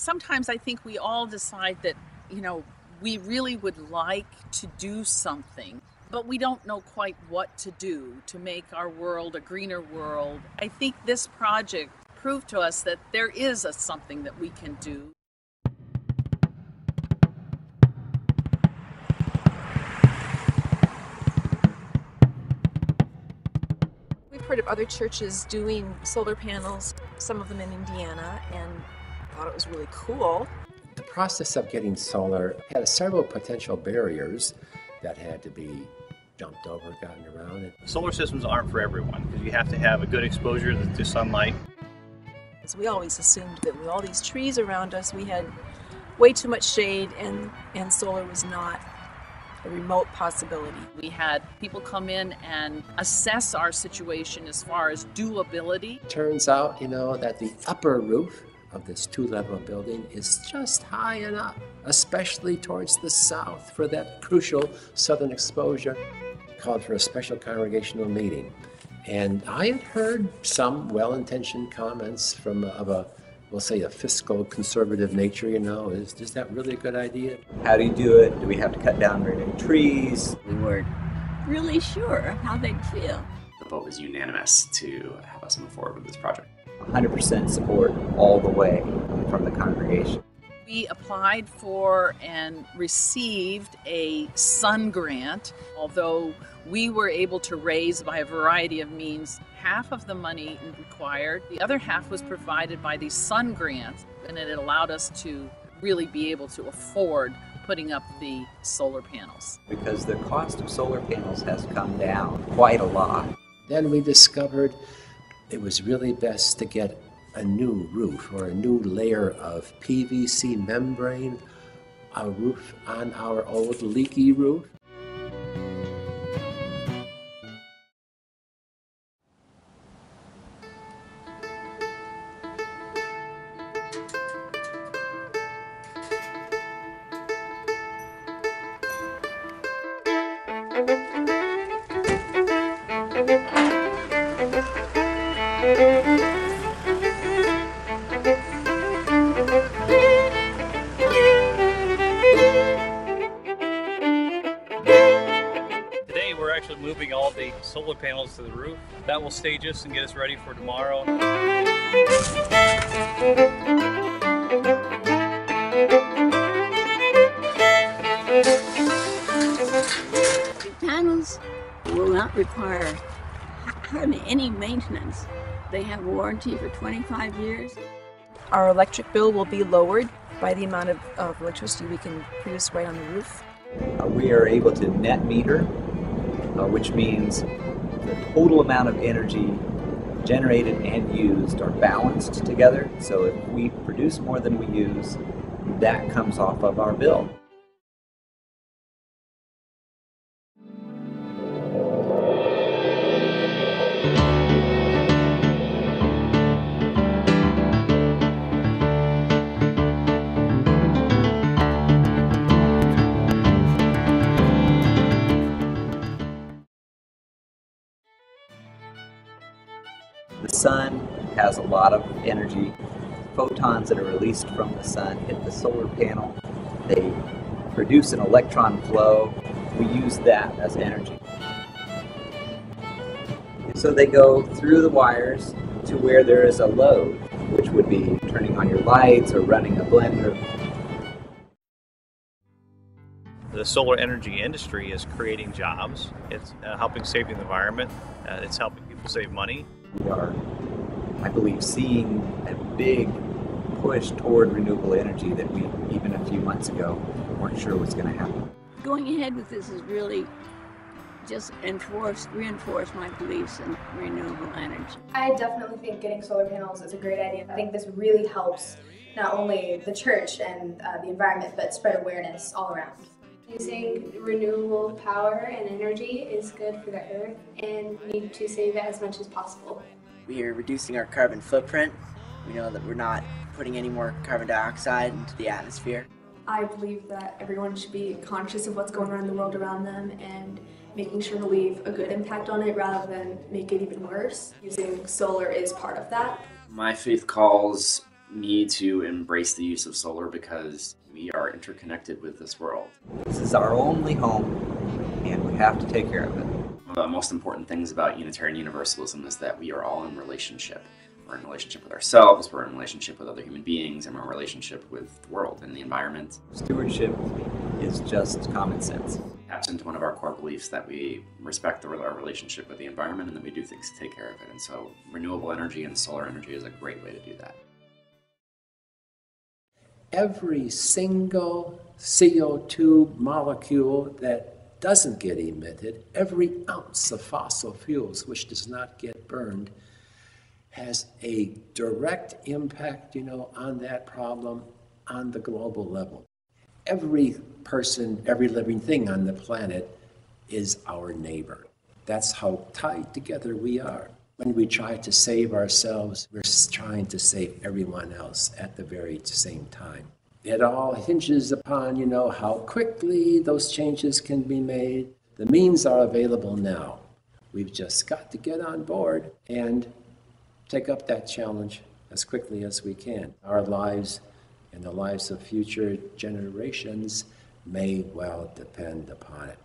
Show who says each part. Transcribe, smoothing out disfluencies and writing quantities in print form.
Speaker 1: Sometimes I think we all decide that, we really would like to do something, but we don't know quite what to do to make our world a greener world. I think this project proved to us that there is something that we can do.
Speaker 2: We've heard of other churches doing solar panels, some of them in Indiana, and thought it was really cool.
Speaker 3: The process of getting solar had several potential barriers that had to be jumped over, gotten around.
Speaker 4: Solar systems aren't for everyone because you have to have a good exposure to sunlight.
Speaker 2: So we always assumed that with all these trees around us, we had way too much shade and solar was not a remote possibility.
Speaker 1: We had people come in and assess our situation as far as doability.
Speaker 3: Turns out, that the upper roof of this two-level building is just high enough, especially towards the south for that crucial southern exposure. Called for a special congregational meeting. And I had heard some well-intentioned comments we'll say a fiscal conservative nature, is that really a good idea?
Speaker 5: How do you do it? Do we have to cut down very many trees?
Speaker 6: We weren't really sure how they'd feel.
Speaker 7: The vote was unanimous to have us move forward with this project.
Speaker 5: 100% support all the way from the congregation.
Speaker 1: We applied for and received a sun grant, although we were able to raise by a variety of means half of the money required. The other half was provided by the sun grants, and it allowed us to really be able to afford putting up the solar panels.
Speaker 5: Because the cost of solar panels has come down quite a lot.
Speaker 3: Then we discovered it was really best to get a new roof or a new layer of PVC membrane, a roof on our old leaky roof.
Speaker 4: Today we're actually moving all the solar panels to the roof. That will stage us and get us ready for tomorrow.
Speaker 6: The panels will not require hardly any maintenance. They have warranty for 25 years.
Speaker 2: Our electric bill will be lowered by the amount of electricity we can produce right on the roof.
Speaker 5: We are able to net meter, which means the total amount of energy generated and used are balanced together. So if we produce more than we use, that comes off of our bill. The sun has a lot of energy. Photons that are released from the sun hit the solar panel. They produce an electron flow. We use that as energy. So they go through the wires to where there is a load, which would be turning on your lights or running a blender.
Speaker 4: The solar energy industry is creating jobs. It's helping save the environment. It's helping people save money.
Speaker 5: We are, I believe, seeing a big push toward renewable energy that we, even a few months ago, weren't sure was going to happen.
Speaker 6: Going ahead with this is really just reinforce my beliefs in renewable energy.
Speaker 8: I definitely think getting solar panels is a great idea. I think this really helps not only the church and the environment, but spread awareness all around.
Speaker 9: Using renewable power and energy is good for the earth, and we need to save it as much as possible.
Speaker 10: We are reducing our carbon footprint. We know that we're not putting any more carbon dioxide into the atmosphere.
Speaker 8: I believe that everyone should be conscious of what's going on in the world around them and making sure to leave a good impact on it rather than make it even worse. Using solar is part of that.
Speaker 7: My faith calls need to embrace the use of solar because we are interconnected with this world.
Speaker 5: This is our only home, and we have to take care of it.
Speaker 7: One of the most important things about Unitarian Universalism is that we are all in relationship. We're in relationship with ourselves, we're in relationship with other human beings, and we're in relationship with the world and the environment.
Speaker 5: Stewardship is just common sense.
Speaker 7: Taps into one of our core beliefs that we respect our relationship with the environment and that we do things to take care of it. And so renewable energy and solar energy is a great way to do that.
Speaker 3: Every single CO2 molecule that doesn't get emitted, every ounce of fossil fuels which does not get burned, has a direct impact, on that problem on the global level. Every person, every living thing on the planet is our neighbor. That's how tied together we are. When we try to save ourselves, we're trying to save everyone else at the very same time. It all hinges upon, how quickly those changes can be made. The means are available now. We've just got to get on board and take up that challenge as quickly as we can. Our lives and the lives of future generations may well depend upon it.